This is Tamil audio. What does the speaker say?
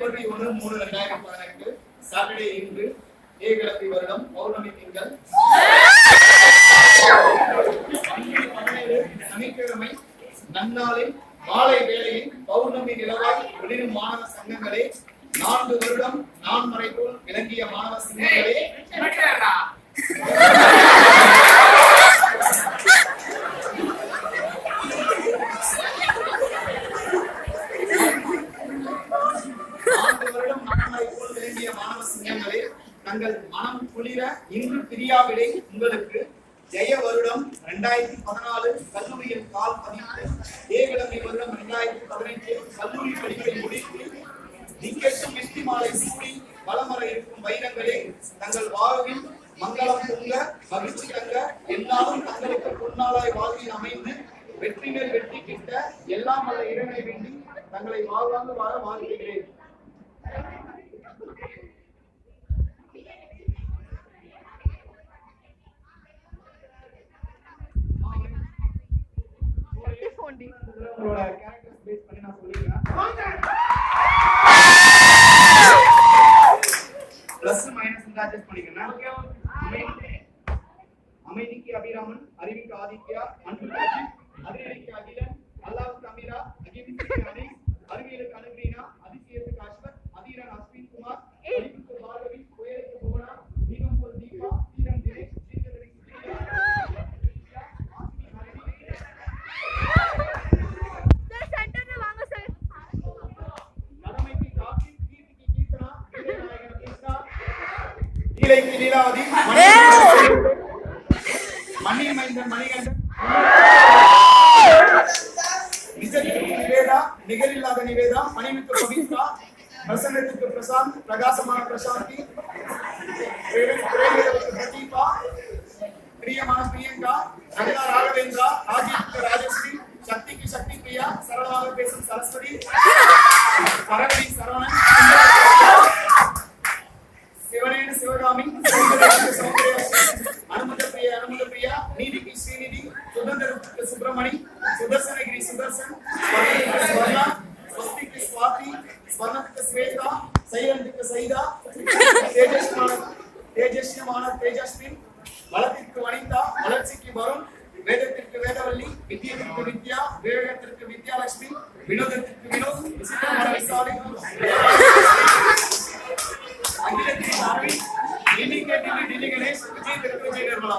31/3/2018 சாட்டர்டே இன்று ஏகலப்பி வருடம் பௌர்ணமி திங்கள் சனிக்கிழமை நன்னாளில் மாலை வேளையில் பௌர்ணமி நிலவாய் வெளிரும் மாணவ சங்கங்களே, 4 வருடம் நான்மறை போல் விளங்கிய மாணவ சிங்கங்களே, தங்கள் மனம் குளிர இன்று பிரியாவிடை உங்களுக்கு ஜெய வருடம் 2014 கல்லூரியில் கால் பதித்து ஏகலப்பி வருடம் 2018 கல்லூரி படிப்பை முடித்து திக்கெட்டும் வெற்றி மாலை சூடி வளமர இருக்கும் வைரங்களே, தங்கள் வாழ்வில் மங்களம் பொங்க மகிழ்ச்சி தங்க எல்லாரும் தங்களுக்கு பொன்னாளாய் வாழ்வில் அமைந்து வெற்றி மேல் வெற்றி கிட்ட எல்லாம் வல்ல இறைவனை வேண்டி தங்களை வாழ்வாங்க வாழ வாழ்கிறேன். அமைதிக்கு அபிராமன், அறிவிக்கு ஆதித்யா, அன்புக்கு அதிரடிக்கு அகிலன், அல்லாவுக்கு அமீரா, அகிமிக்கு அனீஸ், அறிவியலுக்கு அனுகிரீனா, அதிசயத்துக்கு அஸ்வத், அதீரன் அஸ்வின் குமார், அறிவுக்கு பார்கவி, புயலுக்கு புவனா, தீபம் போல் தீபா, தீரன் தினேஷ், தீர்க்கதரிசி லீலாவதி, மணியின் மைந்தன் மணிகண்டன், நிஜத்திற்கு நிவேதா, நிகரில்லாத நிவேதா, பணிவுக்கு பவித்ரா, பிரசன்னத்துக்கு பிரசாந்த், பிரகாசமான பிரசாந்தி, பிரதீபா, பிரியமான பிரியங்கா, ரங்கா ராகவேந்திரா, ராஜீவுக்கு ராஜஸ்ரீ, சக்திக்கு சக்தி பிரியா, சரளமாக பேசும் சரஸ்வதி, பரவடி சரவணன், சிவனேன சிவகாமி, அனுமத பிரியா, நீதிக்கு ஸ்ரீநிதி, சுதந்திரத்துக்கு சுப்பிரமணி, சுதர்சனகிரி சுதர்சன், ஸ்வர்ணா, ஸ்வஸ்திக்கு ஸ்வாதி, ஸ்வர்ணத்துக்கு ஸ்வேதா, சைலந்துக்கு சைதா, தேஜஸ்யமான தேஜஸ்வின், வளத்திற்கு வனிதா, வளர்ச்சிக்கு வருண், வேதத்திற்கு வேதவல்லி, வித்யத்திற்கு வித்யா, விவேகத்திற்கு வித்யாலட்சுமி, வினோதத்திற்கு வினோத், விசித்திரமான விசாலி, அகிலத்திற்கு அரவிந்த், டில்லி கணேஷ், விஜய் நிர்மலா.